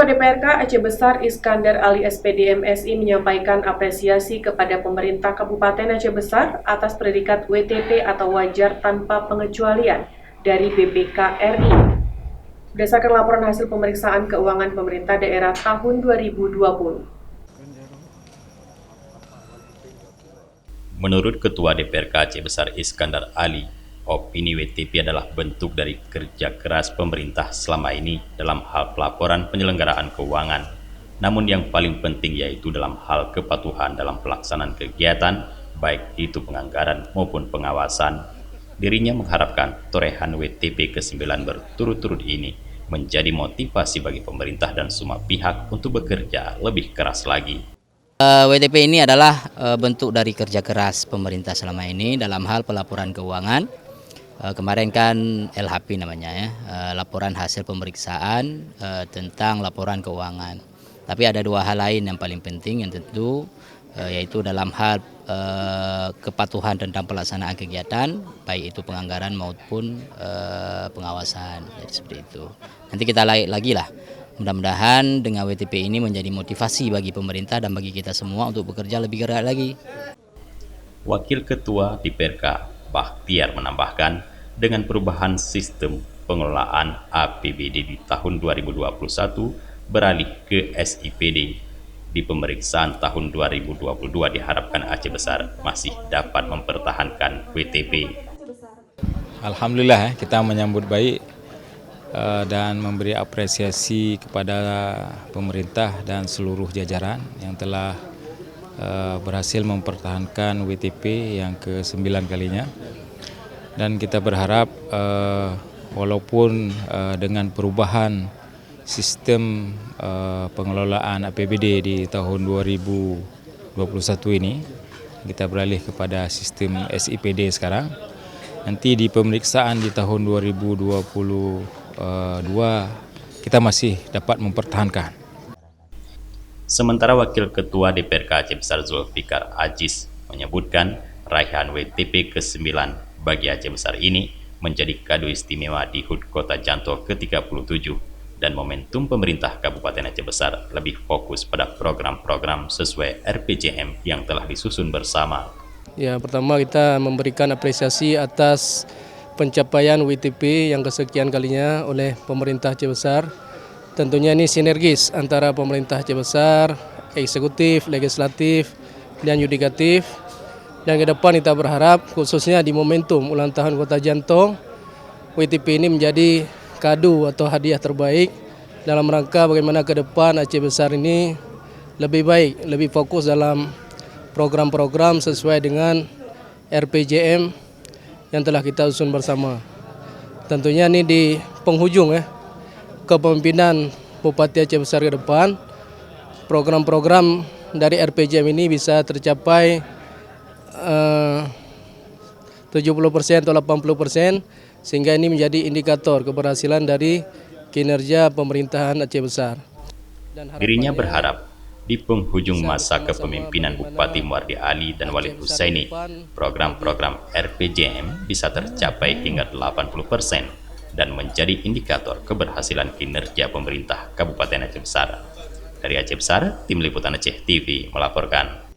DPRK Aceh Besar Iskandar Ali SPD MSI menyampaikan apresiasi kepada pemerintah Kabupaten Aceh Besar atas predikat WTP atau wajar tanpa pengecualian dari BPK RI. Berdasarkan laporan hasil pemeriksaan keuangan pemerintah daerah tahun 2020. Menurut Ketua DPRK Aceh Besar Iskandar Ali, opini WTP adalah bentuk dari kerja keras pemerintah selama ini dalam hal pelaporan penyelenggaraan keuangan. Namun yang paling penting yaitu dalam hal kepatuhan dalam pelaksanaan kegiatan, baik itu penganggaran maupun pengawasan. Dirinya mengharapkan torehan WTP ke-9 berturut-turut ini menjadi motivasi bagi pemerintah dan semua pihak untuk bekerja lebih keras lagi. WTP ini adalah bentuk dari kerja keras pemerintah selama ini dalam hal pelaporan keuangan. Kemarin kan LHP namanya ya, laporan hasil pemeriksaan tentang laporan keuangan. Tapi ada dua hal lain yang paling penting yang tentu yaitu dalam hal kepatuhan tentang pelaksanaan kegiatan, baik itu penganggaran maupun pengawasan. Jadi seperti itu. Nanti kita lagi lah. Mudah-mudahan dengan WTP ini menjadi motivasi bagi pemerintah dan bagi kita semua untuk bekerja lebih keras lagi. Wakil Ketua DPRK Bakhtiar menambahkan, dengan perubahan sistem pengelolaan APBD di tahun 2021 beralih ke SIPD, di pemeriksaan tahun 2022 diharapkan Aceh Besar masih dapat mempertahankan WTP. Alhamdulillah kita menyambut baik dan memberi apresiasi kepada pemerintah dan seluruh jajaran yang telah berhasil mempertahankan WTP yang ke-9 kalinya. Dan kita berharap walaupun dengan perubahan sistem pengelolaan APBD di tahun 2021 ini, kita beralih kepada sistem SIPD sekarang. Nanti di pemeriksaan di tahun 2022 kita masih dapat mempertahankan. Sementara Wakil Ketua DPRK Aceh Besar Zulfikar Aziz menyebutkan raihan WTP ke-9 bagi Aceh Besar ini menjadi kado istimewa di HUT Kota Janto ke-37 dan momentum pemerintah Kabupaten Aceh Besar lebih fokus pada program-program sesuai RPJM yang telah disusun bersama. Ya, pertama kita memberikan apresiasi atas pencapaian WTP yang kesekian kalinya oleh pemerintah Aceh Besar. Tentunya ini sinergis antara pemerintah Aceh Besar, eksekutif, legislatif, dan yudikatif. Dan ke depan kita berharap khususnya di momentum ulang tahun Kota Janto, WTP ini menjadi kado atau hadiah terbaik dalam rangka bagaimana ke depan Aceh Besar ini lebih baik, lebih fokus dalam program-program sesuai dengan RPJM yang telah kita susun bersama. Tentunya ini di penghujung kepemimpinan Bupati Aceh Besar ke depan, program-program dari RPJM ini bisa tercapai 70% atau 80%, sehingga ini menjadi indikator keberhasilan dari kinerja pemerintahan Aceh Besar. Dirinya berharap di penghujung masa kepemimpinan Bupati Muardi Ali dan Wali Husaini, program-program RPJM bisa tercapai hingga 80% dan menjadi indikator keberhasilan kinerja pemerintah Kabupaten Aceh Besar. Dari Aceh Besar, Tim Liputan Aceh TV melaporkan.